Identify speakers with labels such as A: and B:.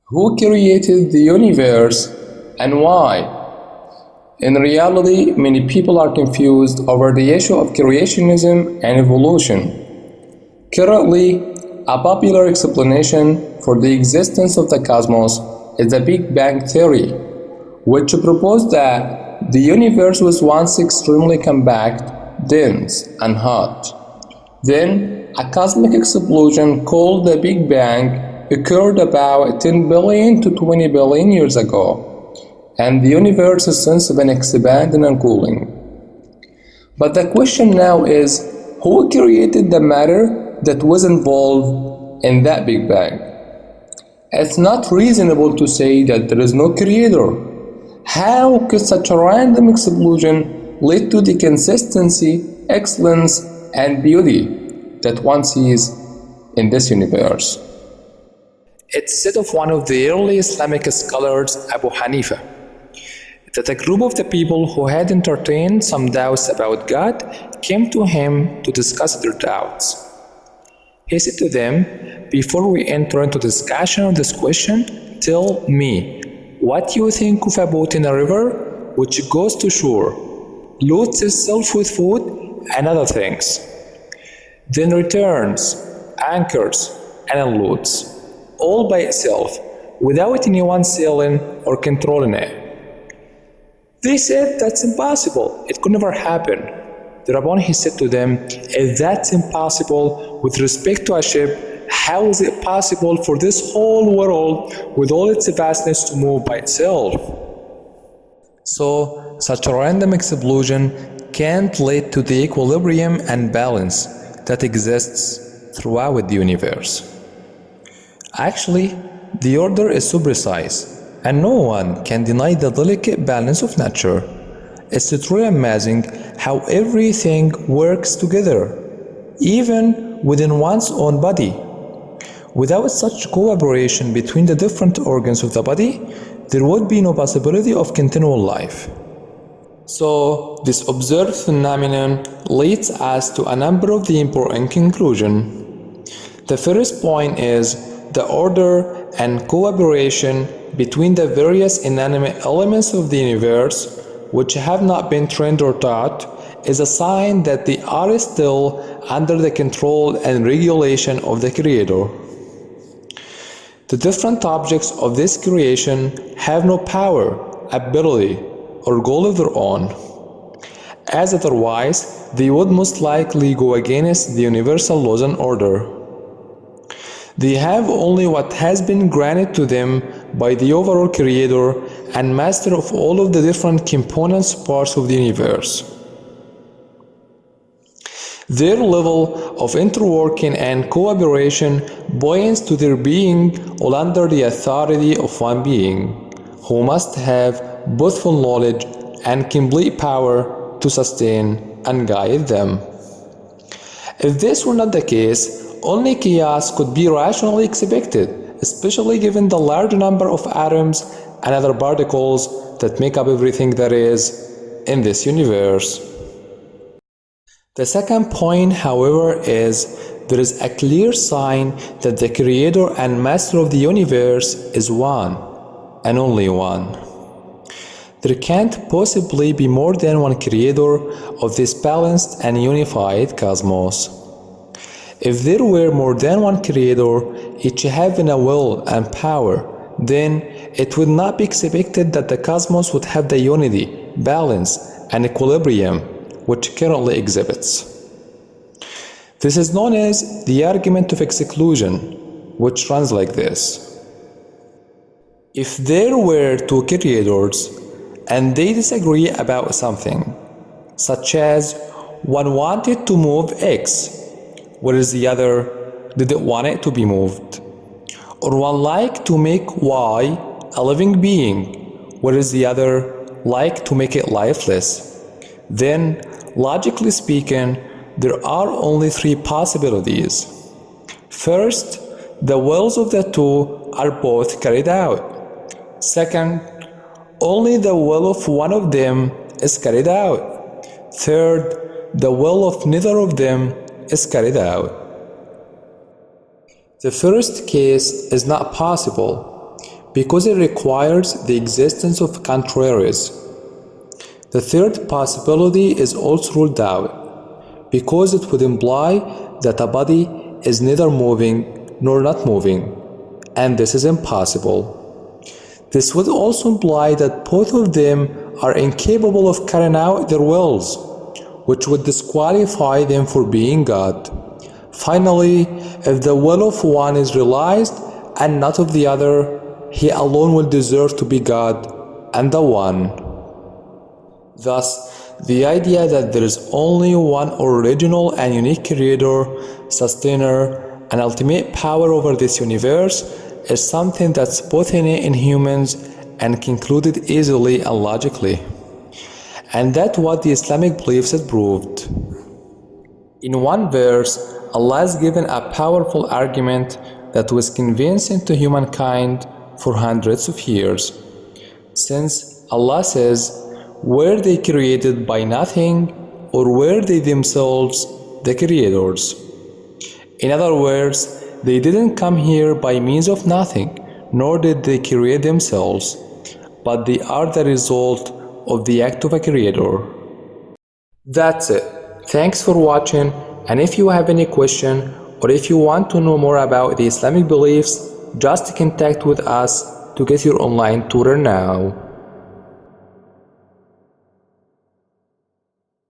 A: Who created the universe and why? In reality, many people are confused over the issue of creationism and evolution. Currently, a popular explanation for the existence of the cosmos is the Big Bang theory, which proposed that the universe was once extremely compact, dense, and hot. Then, a cosmic explosion called the Big Bang occurred about 10 billion to 20 billion years ago, and the universe has since been expanding and cooling. But the question now is, who created the matter that was involved in that Big Bang? It's not reasonable to say that there is no creator. How could such a random explosion lead to the consistency, excellence, and beauty that one sees in this universe? It's said of one of the early Islamic scholars, Abu Hanifa, that a group of the people who had entertained some doubts about God came to him to discuss their doubts. He said to them, "Before we enter into discussion of this question, tell me what you think of a boat in a river which goes to shore, loads itself with food and other things, then returns, anchors, and unloads, all by itself, without anyone sailing or controlling it." They said that's impossible, it could never happen. Thereupon he said to them, if that's impossible with respect to a ship, how is it possible for this whole world with all its vastness to move by itself? So, such a random explosion can't lead to the equilibrium and balance that exists throughout the universe. Actually, the order is so precise, and no one can deny the delicate balance of nature. It's truly amazing how everything works together, even within one's own body. Without such cooperation between the different organs of the body, there would be no possibility of continual life. So, this observed phenomenon leads us to a number of the important conclusions. The first point is the order and cooperation between the various inanimate elements of the universe, which have not been trained or taught, is a sign that they are still under the control and regulation of the Creator. The different objects of this creation have no power, ability, or goal of their own, as otherwise they would most likely go against the universal laws and order. They have only what has been granted to them by the overall Creator and Master of all of the different components parts of the universe. Their level of interworking and cooperation points to their being all under the authority of one being, who must have both full knowledge and complete power to sustain and guide them. If this were not the case, only chaos could be rationally expected, especially given the large number of atoms and other particles that make up everything there is in this universe. The second point, however, is there is a clear sign that the Creator and Master of the universe is one, and only one. There can't possibly be more than one Creator of this balanced and unified cosmos. If there were more than one Creator, each having a will and power, then it would not be expected that the cosmos would have the unity, balance, and equilibrium which currently exhibits. This is known as the argument of exclusion, which runs like this. If there were two creators and they disagree about something, such as one wanted to move X, whereas the other didn't want it to be moved, or one liked to make Y a living being, whereas the other liked to make it lifeless, then, logically speaking, there are only three possibilities. First, the wills of the two are both carried out. Second, only the will of one of them is carried out. Third, the will of neither of them is carried out. The first case is not possible
B: because it requires the existence of contraries. The third possibility is also ruled out, because it would imply that a body is neither moving nor not moving, and this is impossible. This would also imply that both of them are incapable of carrying out their wills, which would disqualify them for being God. Finally, if the will of one is realized and not of the other, he alone will deserve to be God and the One. Thus, the idea that there is only one original and unique creator, sustainer, and ultimate power over this universe is something that's both innate in humans and concluded easily and logically. And that's what the Islamic beliefs have proved. In one verse, Allah has given a powerful argument that was convincing to humankind for hundreds of years. Since Allah says, were they created by nothing, or were they themselves the creators? In other words, they didn't come here by means of nothing, nor did they create themselves, but they are the result of the act of a creator. That's it. Thanks for watching, and if you have any question, or if you want to know more about the Islamic beliefs, just contact with us to get your online tutor now.